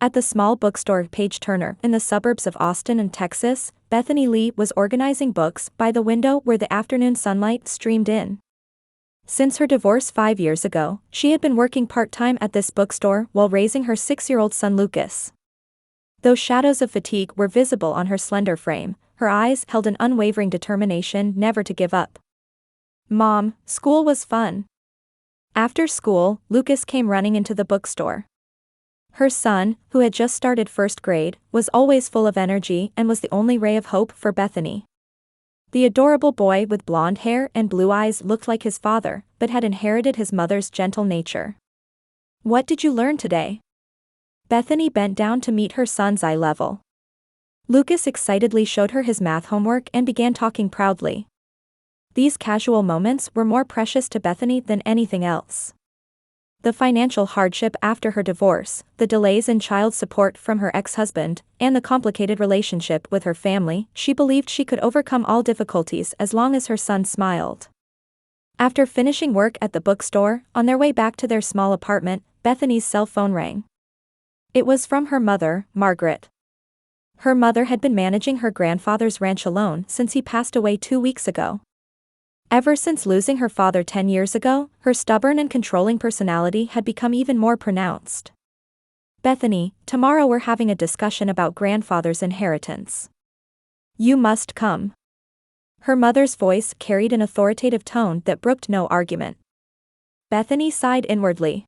At the small bookstore Page Turner in the suburbs of Austin and Texas, Bethany Lee was organizing books by the window where the afternoon sunlight streamed in. Since her divorce 5 years ago, she had been working part-time at this bookstore while raising her 6-year-old son Lucas. Though shadows of fatigue were visible on her slender frame, her eyes held an unwavering determination never to give up. "Mom, school was fun." After school, Lucas came running into the bookstore. Her son, who had just started first grade, was always full of energy and was the only ray of hope for Bethany. The adorable boy with blonde hair and blue eyes looked like his father, but had inherited his mother's gentle nature. "What did you learn today?" Bethany bent down to meet her son's eye level. Lucas excitedly showed her his math homework and began talking proudly. These casual moments were more precious to Bethany than anything else. The financial hardship after her divorce, the delays in child support from her ex-husband, and the complicated relationship with her family, she believed she could overcome all difficulties as long as her son smiled. After finishing work at the bookstore, on their way back to their small apartment, Bethany's cell phone rang. It was from her mother, Margaret. Her mother had been managing her grandfather's ranch alone since he passed away 2 weeks ago. Ever since losing her father 10 years ago, her stubborn and controlling personality had become even more pronounced. "Bethany, tomorrow we're having a discussion about grandfather's inheritance. You must come." Her mother's voice carried an authoritative tone that brooked no argument. Bethany sighed inwardly.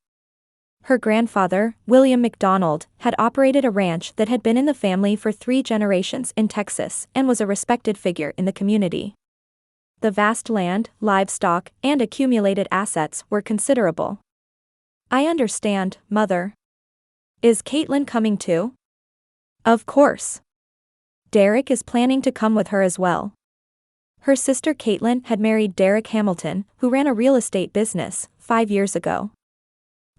Her grandfather, William McDonald, had operated a ranch that had been in the family for 3 generations in Texas and was a respected figure in the community. The vast land, livestock, and accumulated assets were considerable. "I understand, Mother. Is Caitlin coming too?" "Of course. Derek is planning to come with her as well." Her sister Caitlin had married Derek Hamilton, who ran a real estate business, 5 years ago.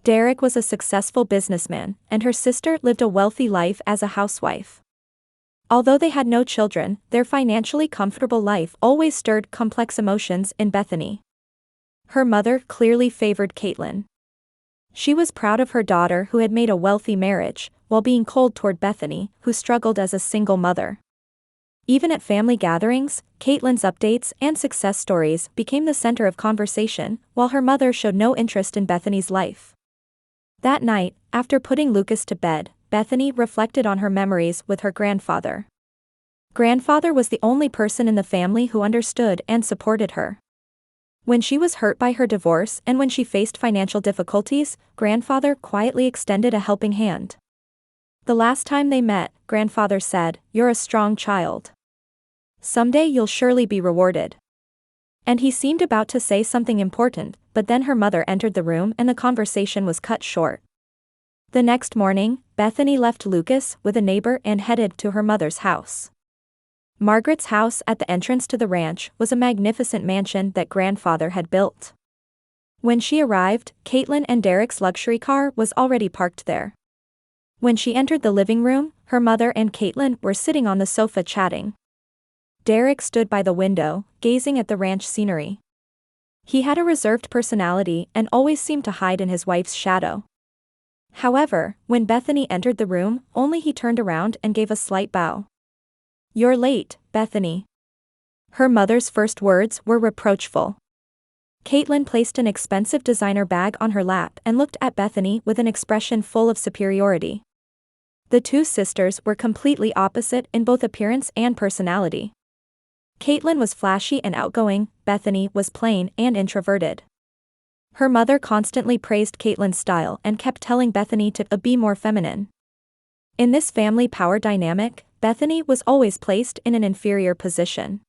Derek was a successful businessman, and her sister lived a wealthy life as a housewife. Although they had no children, their financially comfortable life always stirred complex emotions in Bethany. Her mother clearly favored Caitlin. She was proud of her daughter who had made a wealthy marriage, while being cold toward Bethany, who struggled as a single mother. Even at family gatherings, Caitlin's updates and success stories became the center of conversation, while her mother showed no interest in Bethany's life. That night, after putting Lucas to bed, Bethany reflected on her memories with her grandfather. Grandfather was the only person in the family who understood and supported her. When she was hurt by her divorce and when she faced financial difficulties, grandfather quietly extended a helping hand. The last time they met, grandfather said, "You're a strong child. Someday you'll surely be rewarded." And he seemed about to say something important, but then her mother entered the room and the conversation was cut short. The next morning, Bethany left Lucas with a neighbor and headed to her mother's house. Margaret's house at the entrance to the ranch was a magnificent mansion that grandfather had built. When she arrived, Caitlin and Derek's luxury car was already parked there. When she entered the living room, her mother and Caitlin were sitting on the sofa chatting. Derek stood by the window, gazing at the ranch scenery. He had a reserved personality and always seemed to hide in his wife's shadow. However, when Bethany entered the room, only he turned around and gave a slight bow. "You're late, Bethany." Her mother's first words were reproachful. Caitlin placed an expensive designer bag on her lap and looked at Bethany with an expression full of superiority. The two sisters were completely opposite in both appearance and personality. Caitlin was flashy and outgoing, Bethany was plain and introverted. Her mother constantly praised Caitlin's style and kept telling Bethany to be more feminine. In this family power dynamic, Bethany was always placed in an inferior position.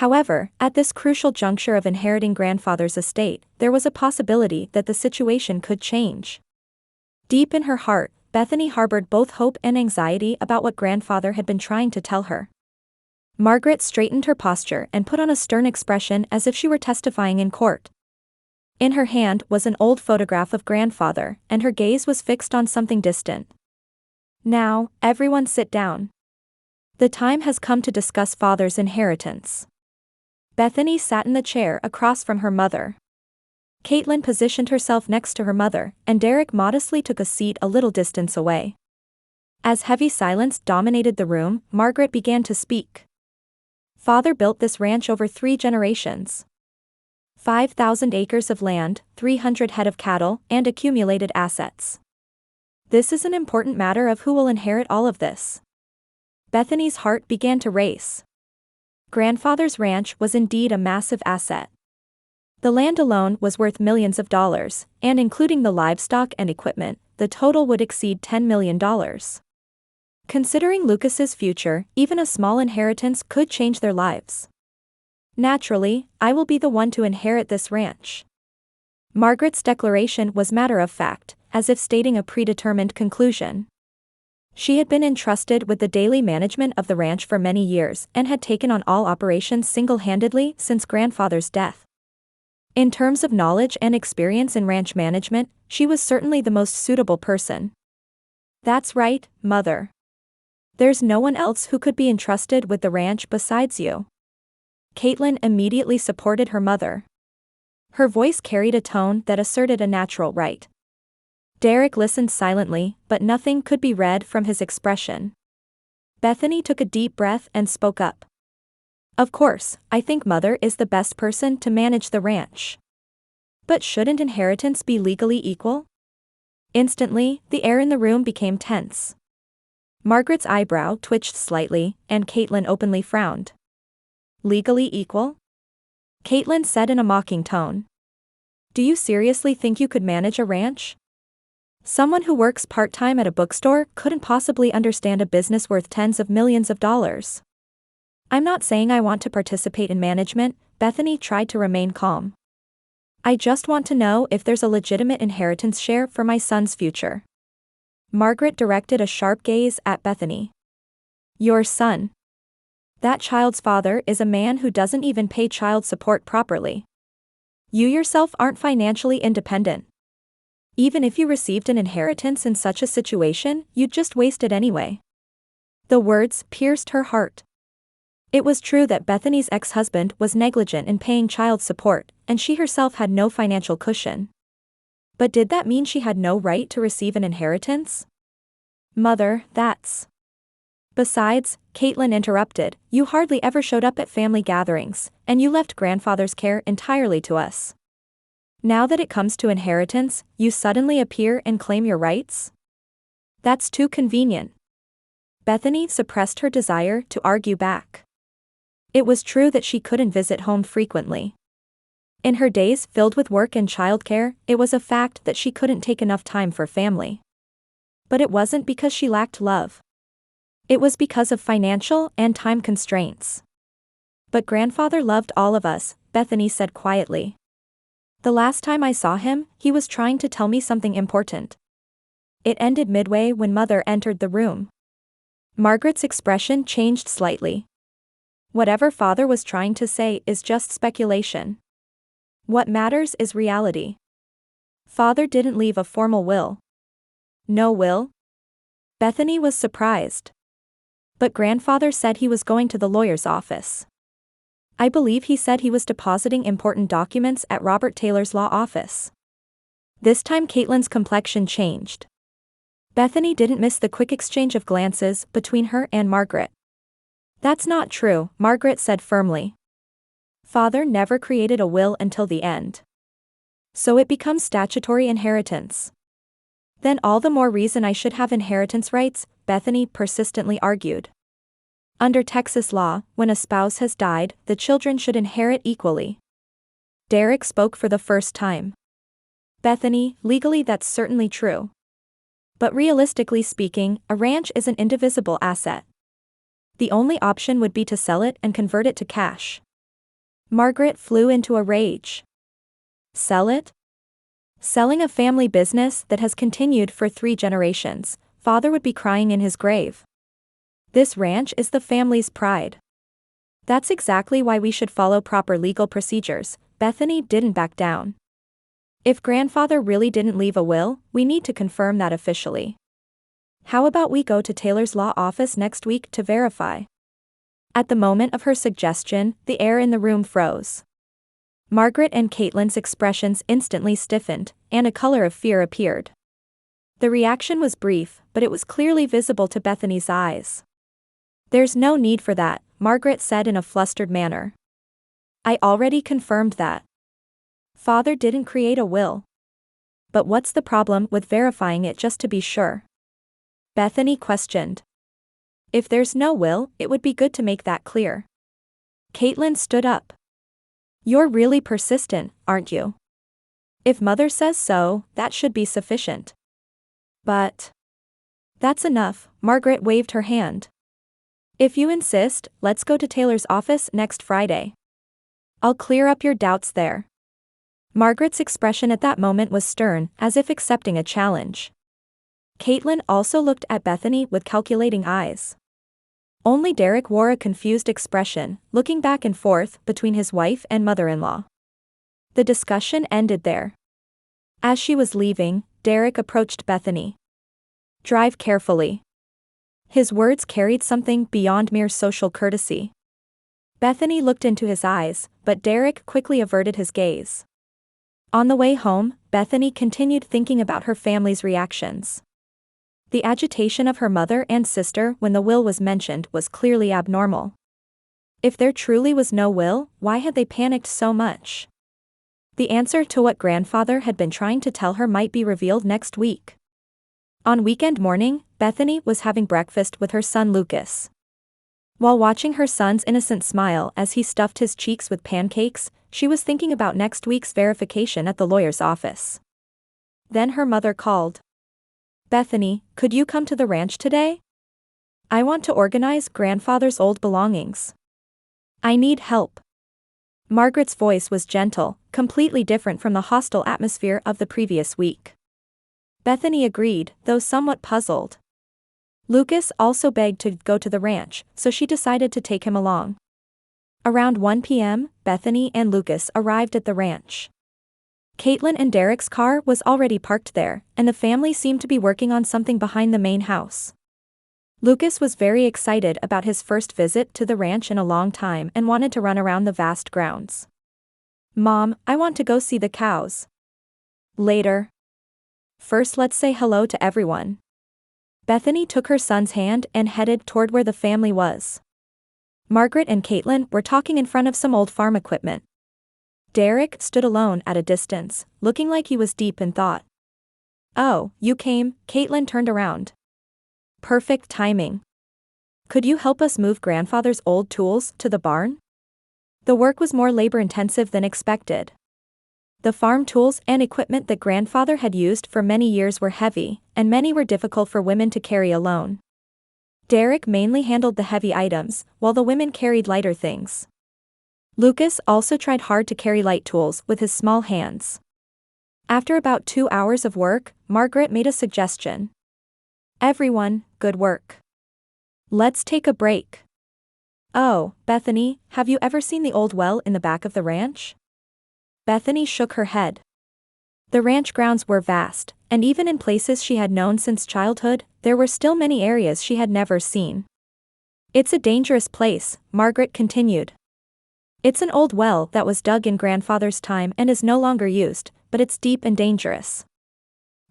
However, at this crucial juncture of inheriting grandfather's estate, there was a possibility that the situation could change. Deep in her heart, Bethany harbored both hope and anxiety about what grandfather had been trying to tell her. Margaret straightened her posture and put on a stern expression as if she were testifying in court. In her hand was an old photograph of grandfather, and her gaze was fixed on something distant. "Now, everyone sit down. The time has come to discuss father's inheritance." Bethany sat in the chair across from her mother. Caitlin positioned herself next to her mother, and Derek modestly took a seat a little distance away. As heavy silence dominated the room, Margaret began to speak. Father built this ranch over 3 generations. 5,000 acres of land, 300 head of cattle, and accumulated assets. This is an important matter of who will inherit all of this. Bethany's heart began to race. Grandfather's ranch was indeed a massive asset. The land alone was worth millions of dollars, and including the livestock and equipment, the total would exceed $10 million. Considering Lucas's future, even a small inheritance could change their lives. Naturally, I will be the one to inherit this ranch. Margaret's declaration was matter of fact, as if stating a predetermined conclusion. She had been entrusted with the daily management of the ranch for many years and had taken on all operations single-handedly since grandfather's death. In terms of knowledge and experience in ranch management, she was certainly the most suitable person. That's right, Mother. There's no one else who could be entrusted with the ranch besides you. Caitlin immediately supported her mother. Her voice carried a tone that asserted a natural right. Derek listened silently, but nothing could be read from his expression. Bethany took a deep breath and spoke up. Of course, I think Mother is the best person to manage the ranch. But shouldn't inheritance be legally equal? Instantly, the air in the room became tense. Margaret's eyebrow twitched slightly, and Caitlin openly frowned. Legally equal? Caitlin said in a mocking tone. Do you seriously think you could manage a ranch? Someone who works part-time at a bookstore couldn't possibly understand a business worth tens of millions of dollars. I'm not saying I want to participate in management, Bethany tried to remain calm. I just want to know if there's a legitimate inheritance share for my son's future. Margaret directed a sharp gaze at Bethany. Your son. That child's father is a man who doesn't even pay child support properly. You yourself aren't financially independent. Even if you received an inheritance in such a situation, you'd just waste it anyway. The words pierced her heart. It was true that Bethany's ex-husband was negligent in paying child support, and she herself had no financial cushion. But did that mean she had no right to receive an inheritance? Mother, that's... Besides, Caitlin interrupted, you hardly ever showed up at family gatherings, and you left grandfather's care entirely to us. Now that it comes to inheritance, you suddenly appear and claim your rights? That's too convenient. Bethany suppressed her desire to argue back. It was true that she couldn't visit home frequently. In her days filled with work and childcare, it was a fact that she couldn't take enough time for family. But it wasn't because she lacked love. It was because of financial and time constraints. But grandfather loved all of us, Bethany said quietly. The last time I saw him, he was trying to tell me something important. It ended midway when Mother entered the room. Margaret's expression changed slightly. Whatever Father was trying to say is just speculation. What matters is reality. Father didn't leave a formal will. No will? Bethany was surprised. But grandfather said he was going to the lawyer's office. I believe he said he was depositing important documents at Robert Taylor's law office. This time Caitlin's complexion changed. Bethany didn't miss the quick exchange of glances between her and Margaret. That's not true, Margaret said firmly. Father never created a will until the end. So it becomes statutory inheritance. Then all the more reason I should have inheritance rights, Bethany persistently argued. Under Texas law, when a spouse has died, the children should inherit equally. Derek spoke for the first time. Bethany, legally that's certainly true. But realistically speaking, a ranch is an indivisible asset. The only option would be to sell it and convert it to cash. Margaret flew into a rage. Sell it? Selling a family business that has continued for 3 generations, Father would be crying in his grave. This ranch is the family's pride. That's exactly why we should follow proper legal procedures. Bethany didn't back down. If grandfather really didn't leave a will, we need to confirm that officially. How about we go to Taylor's law office next week to verify? At the moment of her suggestion, the air in the room froze. Margaret and Caitlin's expressions instantly stiffened, and a color of fear appeared. The reaction was brief, but it was clearly visible to Bethany's eyes. "There's no need for that," Margaret said in a flustered manner. "I already confirmed that. Father didn't create a will. But what's the problem with verifying it just to be sure?" Bethany questioned. "If there's no will, it would be good to make that clear." Caitlin stood up. "You're really persistent, aren't you? If Mother says so, that should be sufficient." "But that's enough," Margaret waved her hand. "If you insist, let's go to Taylor's office next Friday. I'll clear up your doubts there." Margaret's expression at that moment was stern, as if accepting a challenge. Caitlin also looked at Bethany with calculating eyes. Only Derek wore a confused expression, looking back and forth between his wife and mother-in-law. The discussion ended there. As she was leaving, Derek approached Bethany. "Drive carefully." His words carried something beyond mere social courtesy. Bethany looked into his eyes, but Derek quickly averted his gaze. On the way home, Bethany continued thinking about her family's reactions. The agitation of her mother and sister when the will was mentioned was clearly abnormal. If there truly was no will, why had they panicked so much? The answer to what grandfather had been trying to tell her might be revealed next week. On weekend morning, Bethany was having breakfast with her son Lucas. While watching her son's innocent smile as he stuffed his cheeks with pancakes, she was thinking about next week's verification at the lawyer's office. Then her mother called. "Bethany, could you come to the ranch today? I want to organize grandfather's old belongings. I need help." Margaret's voice was gentle, completely different from the hostile atmosphere of the previous week. Bethany agreed, though somewhat puzzled. Lucas also begged to go to the ranch, so she decided to take him along. Around 1 p.m., Bethany and Lucas arrived at the ranch. Caitlin and Derek's car was already parked there, and the family seemed to be working on something behind the main house. Lucas was very excited about his first visit to the ranch in a long time and wanted to run around the vast grounds. "Mom, I want to go see the cows." "Later. First let's say hello to everyone." Bethany took her son's hand and headed toward where the family was. Margaret and Caitlin were talking in front of some old farm equipment. Derek stood alone at a distance, looking like he was deep in thought. "Oh, you came," Caitlin turned around. "Perfect timing. Could you help us move grandfather's old tools to the barn?" The work was more labor-intensive than expected. The farm tools and equipment that grandfather had used for many years were heavy, and many were difficult for women to carry alone. Derek mainly handled the heavy items, while the women carried lighter things. Lucas also tried hard to carry light tools with his small hands. After about 2 hours of work, Margaret made a suggestion. "Everyone, good work. Let's take a break." "Oh, Bethany, have you ever seen the old well in the back of the ranch?" Bethany shook her head. The ranch grounds were vast, and even in places she had known since childhood, there were still many areas she had never seen. "It's a dangerous place," Margaret continued. "It's an old well that was dug in grandfather's time and is no longer used, but it's deep and dangerous.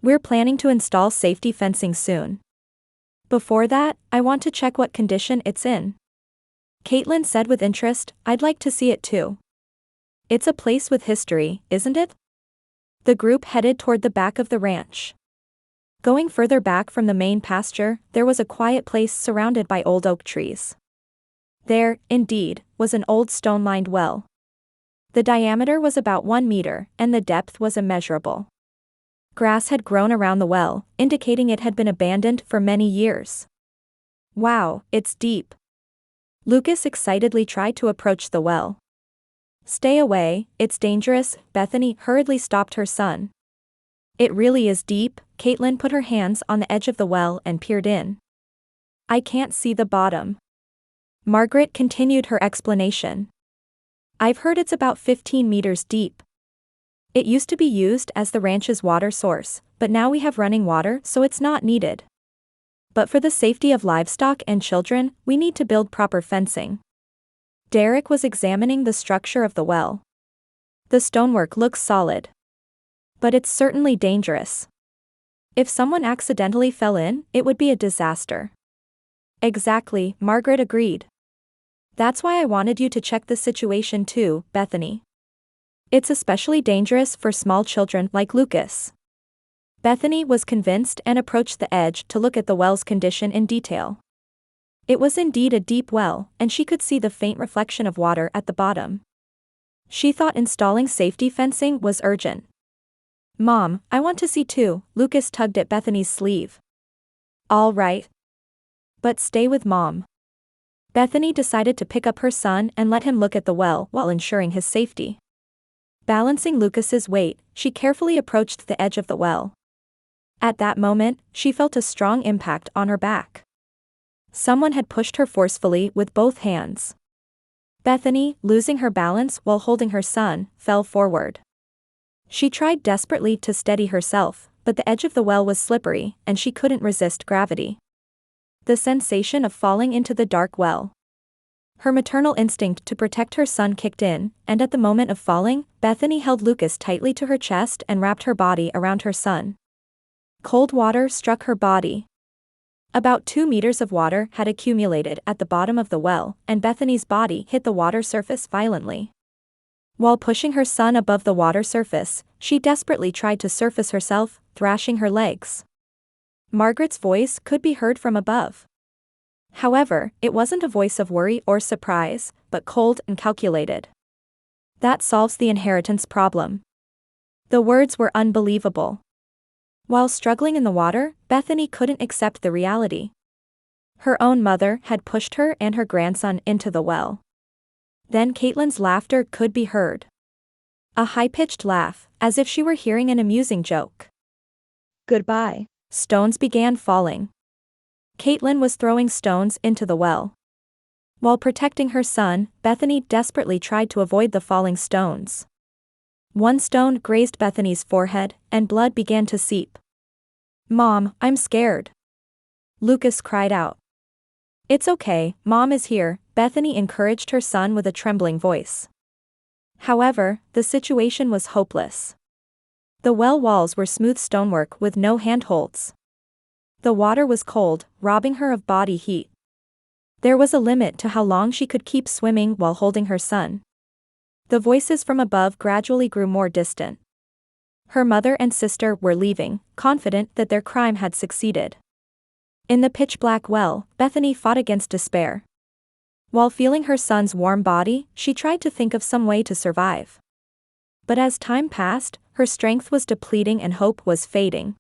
We're planning to install safety fencing soon. Before that, I want to check what condition it's in." Caitlin said with interest, "I'd like to see it too. It's a place with history, isn't it?" The group headed toward the back of the ranch. Going further back from the main pasture, there was a quiet place surrounded by old oak trees. There, indeed, was an old stone-lined well. The diameter was about 1 meter, and the depth was immeasurable. Grass had grown around the well, indicating it had been abandoned for many years. "Wow, it's deep." Lucas excitedly tried to approach the well. "Stay away, it's dangerous," Bethany hurriedly stopped her son. "It really is deep." Caitlin put her hands on the edge of the well and peered in. "I can't see the bottom." Margaret continued her explanation. "I've heard it's about 15 meters deep. It used to be used as the ranch's water source, but now we have running water, so it's not needed. But for the safety of livestock and children, we need to build proper fencing." Derek was examining the structure of the well. "The stonework looks solid. But it's certainly dangerous. If someone accidentally fell in, it would be a disaster. Exactly, Margaret agreed. That's why I wanted you to check the situation too, Bethany. It's especially dangerous for small children like Lucas. Bethany was convinced and approached the edge to look at the well's condition in detail. It was indeed a deep well, and she could see the faint reflection of water at the bottom. She thought installing safety fencing was urgent. Mom, I want to see too, Lucas tugged at Bethany's sleeve. All right. But stay with Mom. Bethany decided to pick up her son and let him look at the well while ensuring his safety. Balancing Lucas's weight, she carefully approached the edge of the well. At that moment, she felt a strong impact on her back. Someone had pushed her forcefully with both hands. Bethany, losing her balance while holding her son, fell forward. She tried desperately to steady herself, but the edge of the well was slippery, and she couldn't resist gravity. The sensation of falling into the dark well. Her maternal instinct to protect her son kicked in, and at the moment of falling, Bethany held Lucas tightly to her chest and wrapped her body around her son. Cold water struck her body. About 2 meters of water had accumulated at the bottom of the well, and Bethany's body hit the water surface violently. While pushing her son above the water surface, she desperately tried to surface herself, thrashing her legs. Margaret's voice could be heard from above. However, it wasn't a voice of worry or surprise, but cold and calculated. That solves the inheritance problem. The words were unbelievable. While struggling in the water, Bethany couldn't accept the reality. Her own mother had pushed her and her grandson into the well. Then Caitlin's laughter could be heard. A high-pitched laugh, as if she were hearing an amusing joke. Goodbye. Stones began falling. Caitlin was throwing stones into the well. While protecting her son, Bethany desperately tried to avoid the falling stones. One stone grazed Bethany's forehead, and blood began to seep. Mom, I'm scared. Lucas cried out. It's okay, Mom is here, Bethany encouraged her son with a trembling voice. However, the situation was hopeless. The well walls were smooth stonework with no handholds. The water was cold, robbing her of body heat. There was a limit to how long she could keep swimming while holding her son. The voices from above gradually grew more distant. Her mother and sister were leaving, confident that their crime had succeeded. In the pitch-black well, Bethany fought against despair. While feeling her son's warm body, she tried to think of some way to survive. But as time passed, her strength was depleting and hope was fading.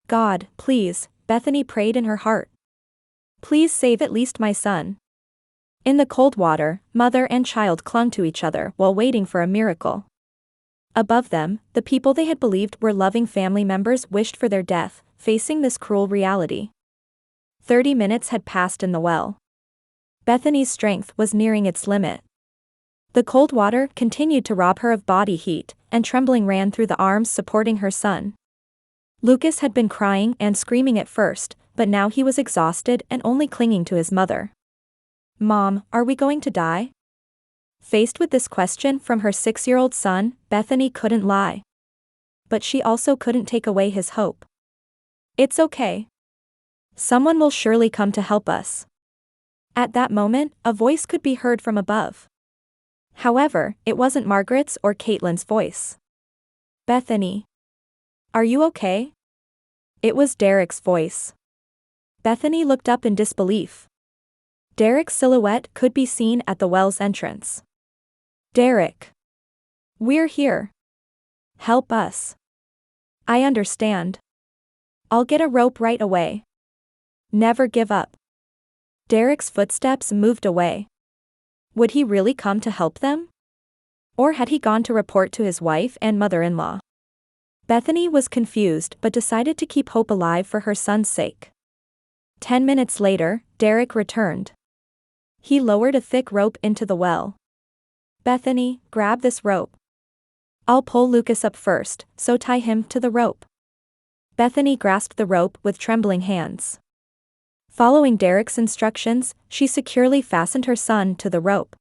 God, please, Bethany prayed in her heart. Please save at least my son. In the cold water, mother and child clung to each other while waiting for a miracle. Above them, the people they had believed were loving family members wished for their death, facing this cruel reality. 30 minutes had passed in the well. Bethany's strength was nearing its limit. The cold water continued to rob her of body heat, and trembling ran through the arms supporting her son. Lucas had been crying and screaming at first, but now he was exhausted and only clinging to his mother. Mom, are we going to die? Faced with this question from her 6-year-old son, Bethany couldn't lie. But she also couldn't take away his hope. It's okay. Someone will surely come to help us. At that moment, a voice could be heard from above. However, it wasn't Margaret's or Caitlin's voice. Bethany. Are you okay? It was Derek's voice. Bethany looked up in disbelief. Derek's silhouette could be seen at the well's entrance. Derek. We're here. Help us. I understand. I'll get a rope right away. Never give up. Derek's footsteps moved away. Would he really come to help them? Or had he gone to report to his wife and mother-in-law? Bethany was confused but decided to keep hope alive for her son's sake. 10 minutes later, Derek returned. He lowered a thick rope into the well. Bethany, grab this rope. I'll pull Lucas up first, so tie him to the rope. Bethany grasped the rope with trembling hands. Following Derek's instructions, she securely fastened her son to the rope.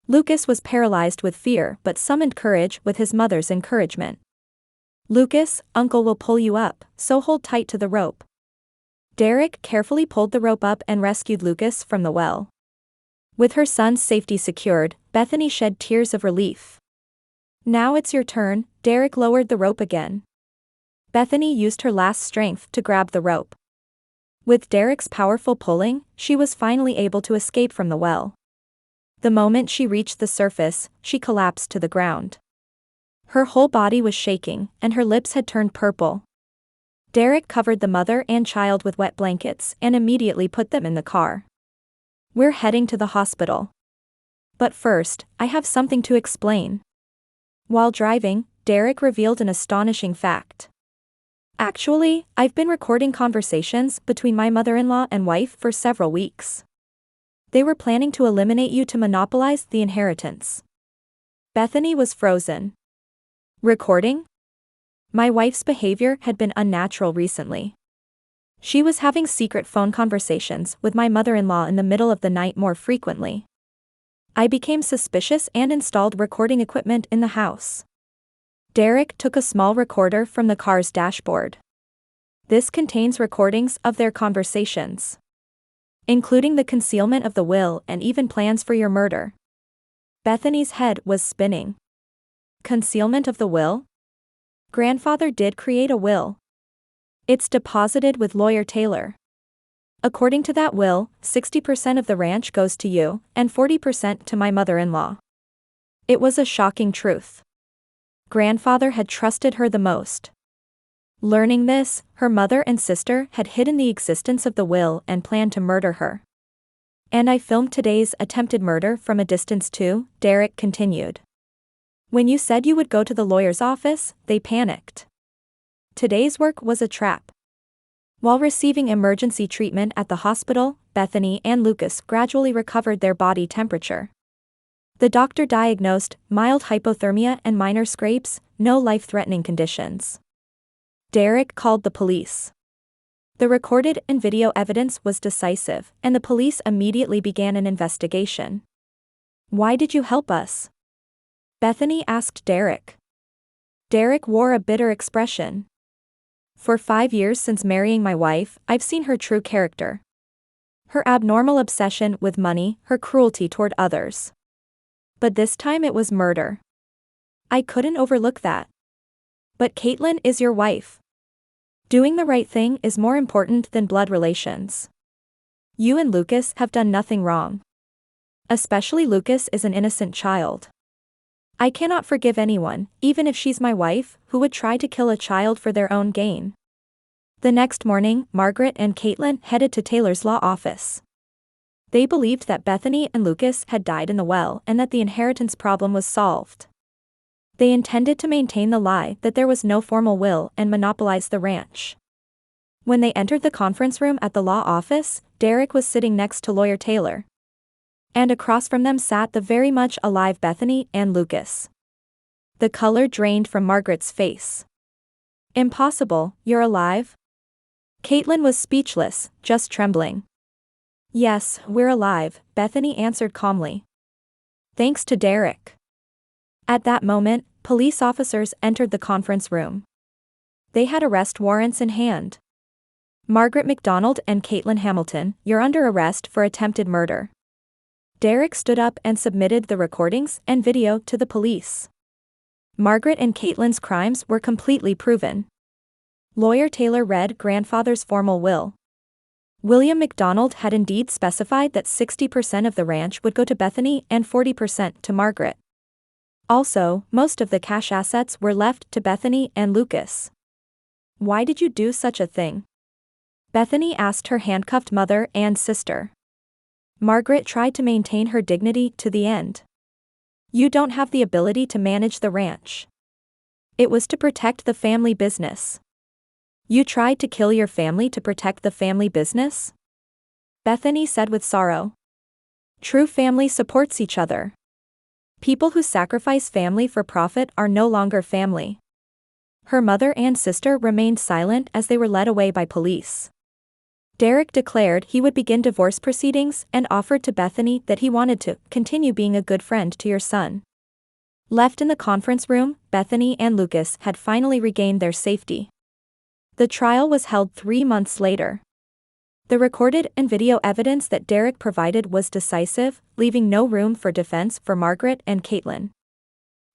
Lucas was paralyzed with fear but summoned courage with his mother's encouragement. Lucas, Uncle will pull you up, so hold tight to the rope. Derek carefully pulled the rope up and rescued Lucas from the well. With her son's safety secured, Bethany shed tears of relief. Now it's your turn, Derek lowered the rope again. Bethany used her last strength to grab the rope. With Derek's powerful pulling, she was finally able to escape from the well. The moment she reached the surface, she collapsed to the ground. Her whole body was shaking, and her lips had turned purple. Derek covered the mother and child with wet blankets and immediately put them in the car. We're heading to the hospital. But first, I have something to explain. While driving, Derek revealed an astonishing fact. Actually, I've been recording conversations between my mother-in-law and wife for several weeks. They were planning to eliminate you to monopolize the inheritance. Bethany was frozen. Recording? My wife's behavior had been unnatural recently. She was having secret phone conversations with my mother-in-law in the middle of the night more frequently. I became suspicious and installed recording equipment in the house. Derek took a small recorder from the car's dashboard. This contains recordings of their conversations, including the concealment of the will and even plans for your murder. Bethany's head was spinning. Concealment of the will? Grandfather did create a will. It's deposited with Lawyer Taylor. According to that will, 60% of the ranch goes to you, and 40% to my mother-in-law. It was a shocking truth. Grandfather had trusted her the most. Learning this, her mother and sister had hidden the existence of the will and planned to murder her. And I filmed today's attempted murder from a distance too, Derek continued. When you said you would go to the lawyer's office, they panicked. Today's work was a trap. While receiving emergency treatment at the hospital, Bethany and Lucas gradually recovered their body temperature. The doctor diagnosed mild hypothermia and minor scrapes, no life-threatening conditions. Derek called the police. The recorded and video evidence was decisive, and the police immediately began an investigation. Why did you help us? Bethany asked Derek. Derek wore a bitter expression. For 5 years since marrying my wife, I've seen her true character. Her abnormal obsession with money, her cruelty toward others. But this time it was murder. I couldn't overlook that. But Caitlin is your wife. Doing the right thing is more important than blood relations. You and Lucas have done nothing wrong. Especially Lucas is an innocent child. I cannot forgive anyone, even if she's my wife, who would try to kill a child for their own gain. The next morning, Margaret and Caitlin headed to Taylor's law office. They believed that Bethany and Lucas had died in the well and that the inheritance problem was solved. They intended to maintain the lie that there was no formal will and monopolize the ranch. When they entered the conference room at the law office, Derek was sitting next to Lawyer Taylor. And across from them sat the very much alive Bethany and Lucas. The color drained from Margaret's face. Impossible, you're alive? Caitlin was speechless, just trembling. Yes, we're alive, Bethany answered calmly. Thanks to Derek. At that moment, police officers entered the conference room. They had arrest warrants in hand. Margaret McDonald and Caitlin Hamilton, you're under arrest for attempted murder. Derek stood up and submitted the recordings and video to the police. Margaret and Caitlin's crimes were completely proven. Lawyer Taylor read grandfather's formal will. William McDonald had indeed specified that 60% of the ranch would go to Bethany and 40% to Margaret. Also, most of the cash assets were left to Bethany and Lucas. Why did you do such a thing? Bethany asked her handcuffed mother and sister. Margaret tried to maintain her dignity to the end. You don't have the ability to manage the ranch. It was to protect the family business. You tried to kill your family to protect the family business? Bethany said with sorrow. True family supports each other. People who sacrifice family for profit are no longer family. Her mother and sister remained silent as they were led away by police. Derek declared he would begin divorce proceedings and offered to Bethany that he wanted to continue being a good friend to your son. Left in the conference room, Bethany and Lucas had finally regained their safety. The trial was held 3 months later. The recorded and video evidence that Derek provided was decisive, leaving no room for defense for Margaret and Caitlin.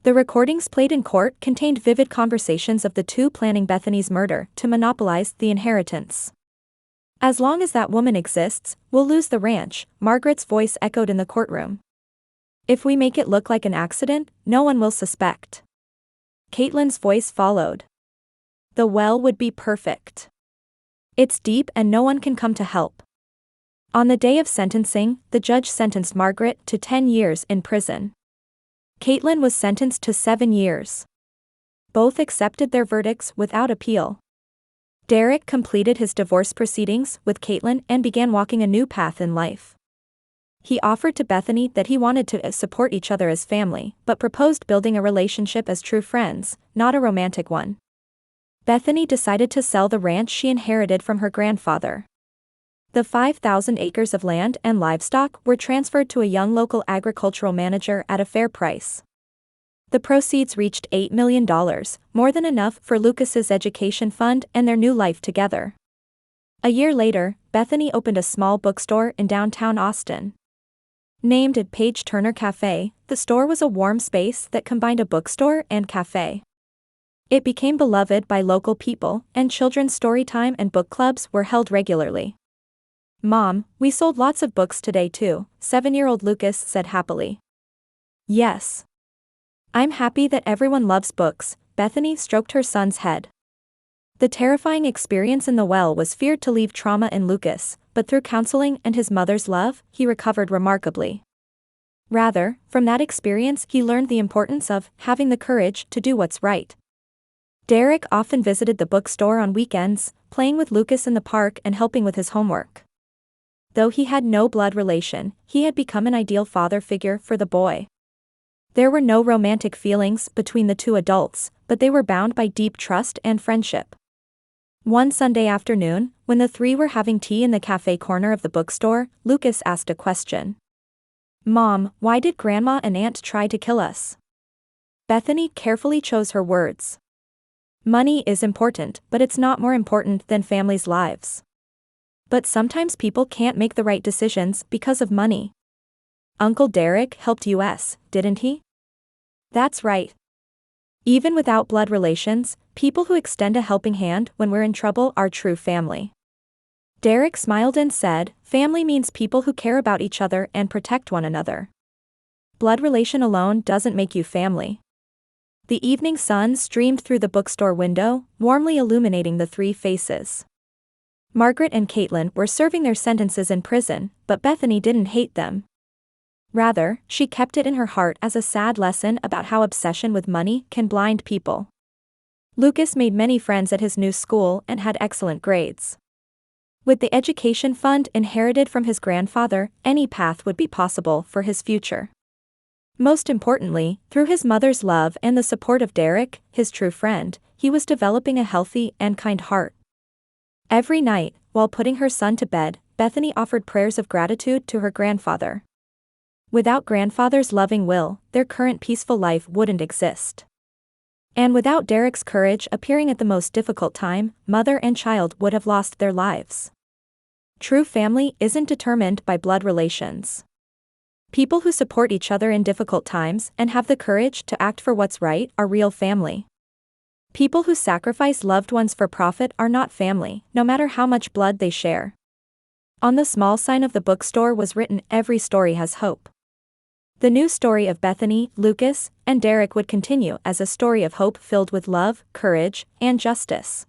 The recordings played in court contained vivid conversations of the two planning Bethany's murder to monopolize the inheritance. "As long as that woman exists, we'll lose the ranch," Margaret's voice echoed in the courtroom. "If we make it look like an accident, no one will suspect." Caitlin's voice followed. "The well would be perfect. It's deep and no one can come to help." On the day of sentencing, the judge sentenced Margaret to 10 years in prison. Caitlin was sentenced to 7 years. Both accepted their verdicts without appeal. Derek completed his divorce proceedings with Caitlin and began walking a new path in life. He offered to Bethany that he wanted to support each other as family, but proposed building a relationship as true friends, not a romantic one. Bethany decided to sell the ranch she inherited from her grandfather. The 5,000 acres of land and livestock were transferred to a young local agricultural manager at a fair price. The proceeds reached $8 million, more than enough for Lucas's education fund and their new life together. A year later, Bethany opened a small bookstore in downtown Austin. Named at Page Turner Cafe, the store was a warm space that combined a bookstore and cafe. It became beloved by local people, and children's story time and book clubs were held regularly. "Mom, we sold lots of books today too," 7-year-old Lucas said happily. "Yes. I'm happy that everyone loves books," Bethany stroked her son's head. The terrifying experience in the well was feared to leave trauma in Lucas, but through counseling and his mother's love, he recovered remarkably. Rather, from that experience he learned the importance of having the courage to do what's right. Derek often visited the bookstore on weekends, playing with Lucas in the park and helping with his homework. Though he had no blood relation, he had become an ideal father figure for the boy. There were no romantic feelings between the two adults, but they were bound by deep trust and friendship. One Sunday afternoon, when the three were having tea in the cafe corner of the bookstore, Lucas asked a question. "Mom, why did Grandma and Aunt try to kill us?" Bethany carefully chose her words. "Money is important, but it's not more important than families' lives. But sometimes people can't make the right decisions because of money. Uncle Derek helped us, didn't he?" "That's right. Even without blood relations, people who extend a helping hand when we're in trouble are true family." Derek smiled and said, "Family means people who care about each other and protect one another. Blood relation alone doesn't make you family." The evening sun streamed through the bookstore window, warmly illuminating the three faces. Margaret and Caitlin were serving their sentences in prison, but Bethany didn't hate them. Rather, she kept it in her heart as a sad lesson about how obsession with money can blind people. Lucas made many friends at his new school and had excellent grades. With the education fund inherited from his grandfather, any path would be possible for his future. Most importantly, through his mother's love and the support of Derek, his true friend, he was developing a healthy and kind heart. Every night, while putting her son to bed, Bethany offered prayers of gratitude to her grandfather. Without grandfather's loving will, their current peaceful life wouldn't exist. And without Derek's courage appearing at the most difficult time, mother and child would have lost their lives. True family isn't determined by blood relations. People who support each other in difficult times and have the courage to act for what's right are real family. People who sacrifice loved ones for profit are not family, no matter how much blood they share. On the small sign of the bookstore was written, "Every story has hope." The new story of Bethany, Lucas, and Derek would continue as a story of hope filled with love, courage, and justice.